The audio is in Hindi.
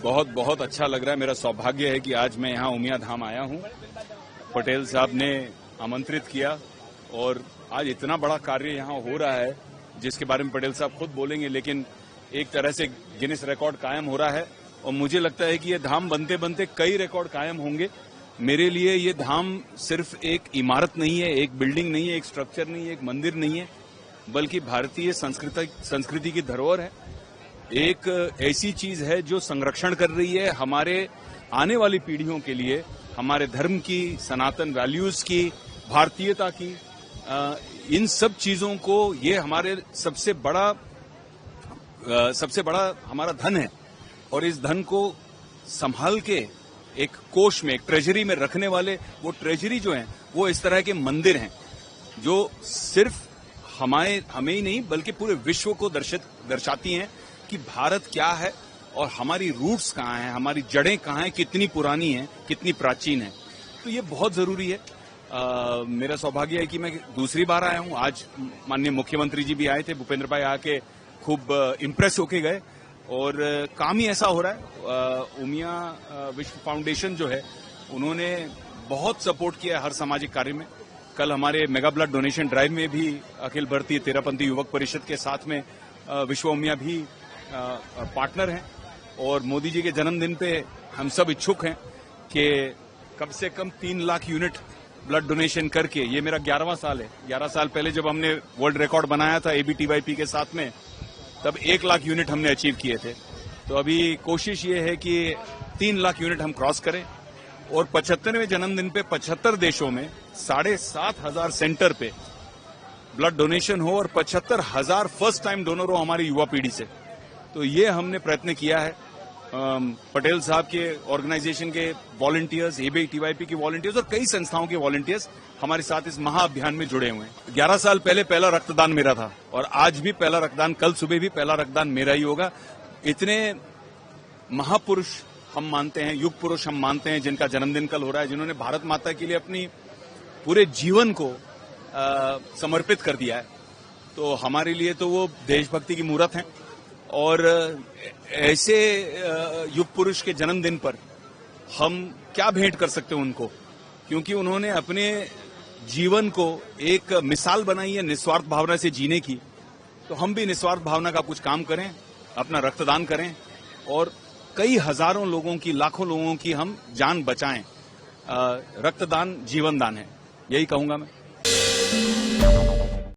बहुत बहुत अच्छा लग रहा है। मेरा सौभाग्य है कि आज मैं यहाँ उमिया धाम आया हूँ। पटेल साहब ने आमंत्रित किया और आज इतना बड़ा कार्य यहाँ हो रहा है जिसके बारे में पटेल साहब खुद बोलेंगे, लेकिन एक तरह से गिनीज रिकॉर्ड कायम हो रहा है और मुझे लगता है कि ये धाम बनते बनते कई रिकॉर्ड कायम होंगे। मेरे लिए ये धाम सिर्फ एक इमारत नहीं है, एक बिल्डिंग नहीं है, एक स्ट्रक्चर नहीं है, एक मंदिर नहीं है, बल्कि भारतीय संस्कृति की धरोहर है। एक ऐसी चीज है जो संरक्षण कर रही है हमारे आने वाली पीढ़ियों के लिए, हमारे धर्म की, सनातन वैल्यूज की, भारतीयता की, इन सब चीजों को, ये हमारे सबसे बड़ा हमारा धन है और इस धन को संभाल के एक कोष में, एक ट्रेजरी में रखने वाले वो ट्रेजरी जो है वो इस तरह के मंदिर हैं जो सिर्फ हमें ही नहीं बल्कि पूरे विश्व को दर्शाती हैं कि भारत क्या है और हमारी रूट्स कहाँ हैं, हमारी जड़ें कहाँ हैं, कितनी पुरानी हैं, कितनी प्राचीन हैं। तो ये बहुत जरूरी है। मेरा सौभाग्य है कि मैं दूसरी बार आया हूँ। आज माननीय मुख्यमंत्री जी भी आए थे, भूपेंद्र भाई आके खूब इम्प्रेस होके गए और काम ही ऐसा हो रहा है। उमिया विश्व फाउंडेशन जो है उन्होंने बहुत सपोर्ट किया है हर सामाजिक कार्य में। कल हमारे मेगा ब्लड डोनेशन ड्राइव में भी अखिल भारतीय तेरापंथी युवक परिषद के साथ में विश्व उमिया भी पार्टनर हैं और मोदी जी के जन्मदिन पे हम सब इच्छुक हैं कि कम से कम 3 लाख यूनिट ब्लड डोनेशन करके, ये मेरा 11वां साल है। 11 साल पहले जब हमने वर्ल्ड रिकॉर्ड बनाया था ABTYP के साथ में, तब 1 लाख यूनिट हमने अचीव किए थे। तो अभी कोशिश ये है कि 3 लाख यूनिट हम क्रॉस करें और 75वें जन्मदिन पे 75 देशों में 7,500 सेंटर पे ब्लड डोनेशन हो और 75,000 फर्स्ट टाइम डोनर हो हमारी युवा पीढ़ी से। तो ये हमने प्रयत्न किया है। पटेल साहब के ऑर्गेनाइजेशन के वॉलंटियर्स, ABTYP के वॉलंटियर्स और कई संस्थाओं के वॉलंटियर्स हमारे साथ इस महाअभियान में जुड़े हुए हैं। 11 साल पहले पहला रक्तदान मेरा था और आज भी पहला रक्तदान, कल सुबह भी पहला रक्तदान मेरा ही होगा। इतने महापुरुष हम मानते हैं, युग पुरुष हम मानते हैं जिनका जन्मदिन कल हो रहा है, जिन्होंने भारत माता के लिए अपनी पूरे जीवन को समर्पित कर दिया है। तो हमारे लिए तो वो देशभक्ति की मूर्त हैं और ऐसे युग पुरुष के जन्मदिन पर हम क्या भेंट कर सकते हैं उनको, क्योंकि उन्होंने अपने जीवन को एक मिसाल बनाई है निस्वार्थ भावना से जीने की। तो हम भी निस्वार्थ भावना का कुछ काम करें, अपना रक्तदान करें और कई हजारों लोगों की, लाखों लोगों की हम जान बचाएं। रक्तदान जीवन दान है, यही कहूंगा मैं।